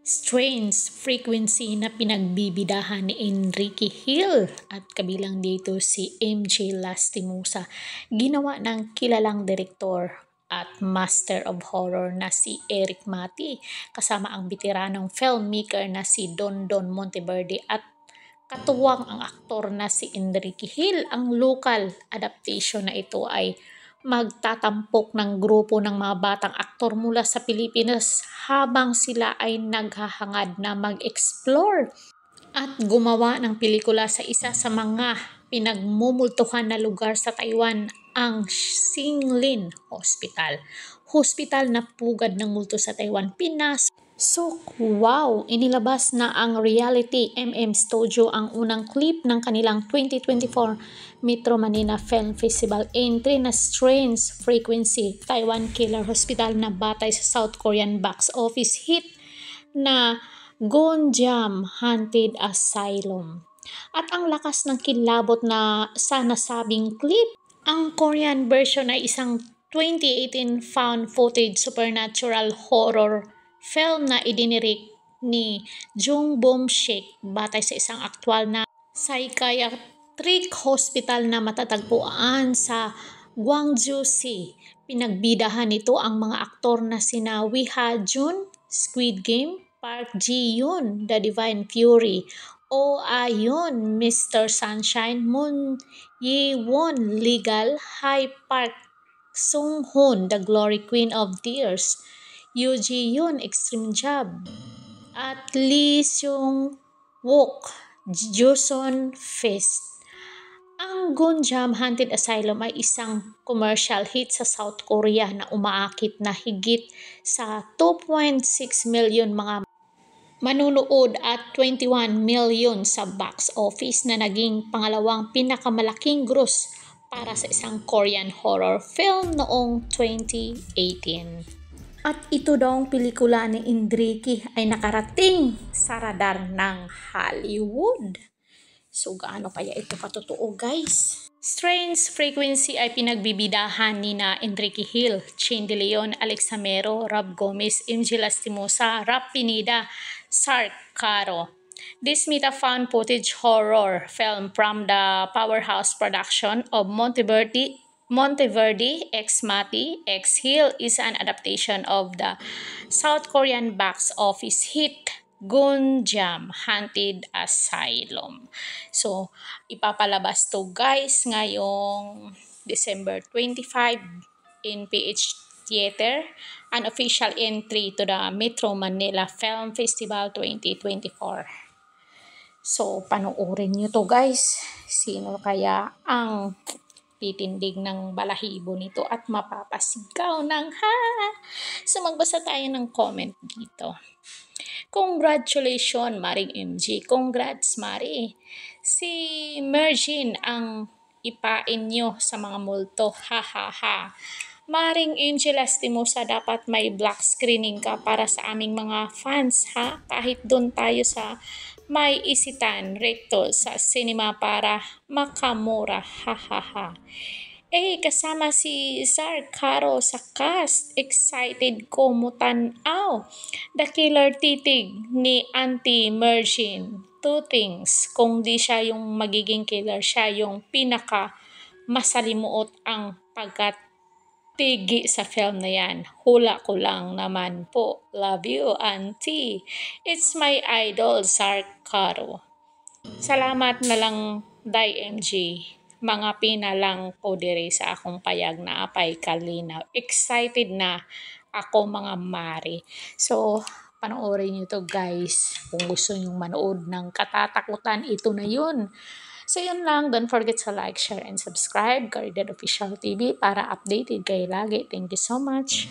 Strange frequency na pinagbibidahan ni Enrique Hill at kabilang dito si MJ Lastimosa, ginawa ng kilalang direktor at master of horror na si Eric Mati kasama ang veteranong filmmaker na si Don Don Monteverde at katuwang ang aktor na si Enrique Hill. Ang local adaptation na ito ay magtatampok ng grupo ng mga batang aktor mula sa Pilipinas habang sila ay naghahangad na mag-explore at gumawa ng pelikula sa isa sa mga pinagmumultuhan na lugar sa Taiwan, ang Xinglin Hospital. Hospital na pugad ng multo sa Taiwan, Pinas. So, wow! Inilabas na ang Reality Studio ang unang clip ng kanilang 2024 Metro Manila Film Festival entry na Strange Frequency, Taiwan Killer Hospital na batay sa South Korean box office hit na Gonjam Haunted Asylum. At ang lakas ng kilabot na sa nasabing clip, ang Korean version ay isang 2018 found footage supernatural horror film na idinirik ni Jung Bom-shik batay sa isang aktwal na psychiatric hospital na matatagpuan sa Gwangju Sea. Pinagbidahan nito ang mga aktor na sina Wi Ha-jun, Squid Game, Park Ji-yoon, The Divine Fury, Oh Ah-yoon, Mr. Sunshine, Moon Ye-won, Legal, High Park Sung-hoon, The Glory Queen of Tears, Yoo Ji-yoon, Extreme Job, at Lee Seung-wook, Joseon Fest. Ang Gonjam Haunted Asylum ay isang commercial hit sa South Korea na umaakit na higit sa 2.6 million mga manunood at 21 million sa box office na naging pangalawang pinakamalaking gross para sa isang Korean horror film noong 2018. At ito daw ang pelikula ni Enrique ay nakarating sa radar ng Hollywood. So gaano kaya ito katotoo, guys? Strange Frequency ay pinagbibidahan ni na Enrique Hill, Chin De Leon, Alex Samero, Rob Gomez, MJ Lastimosa, Rap Pineda, Sark Caro. This meta-found footage horror film from the powerhouse production of Monteverde X Mati X Hill is an adaptation of the South Korean box office hit Gonjam Haunted Asylum. So, ipapalabas to, guys, ngayong December 25 in PH Theater, an official entry to the Metro Manila Film Festival 2024. So, panoorin nyo to, guys. Sino kaya ang titindig ng balahibo nito at mapapasigaw ng ha? So, magbasa tayo ng comment dito. Congratulations, Maring MG. Congrats, Mari. Si Mergin ang ipain nyo sa mga multo. Ha ha ha. Maring Angel Lastimosa, dapat may black screening ka para sa aming mga fans, ha? Kahit doon tayo sa may isitan recto sa cinema para makamura, ha ha ha. Kasama si Sark Caro sa cast. Excited ko mutanaw. The Killer titig ni Auntie Mergin. Two things. Kung di siya yung magiging killer, siya yung pinaka masalimuot ang pagkatigi sa film na yan. Hula ko lang naman po. Love you, Auntie. It's my idol, Sark Caro. Salamat na lang, Day MG. Mga pinalang ko diri sa akong payag na apay kalinaw. Excited na ako, mga mari. So, panoorin nyo to, guys. Kung gusto nyo manood ng katatakutan, ito na yun. So, yun lang. Don't forget to like, share, and subscribe. Guarded Official TV para updated kayo lagi. Thank you so much.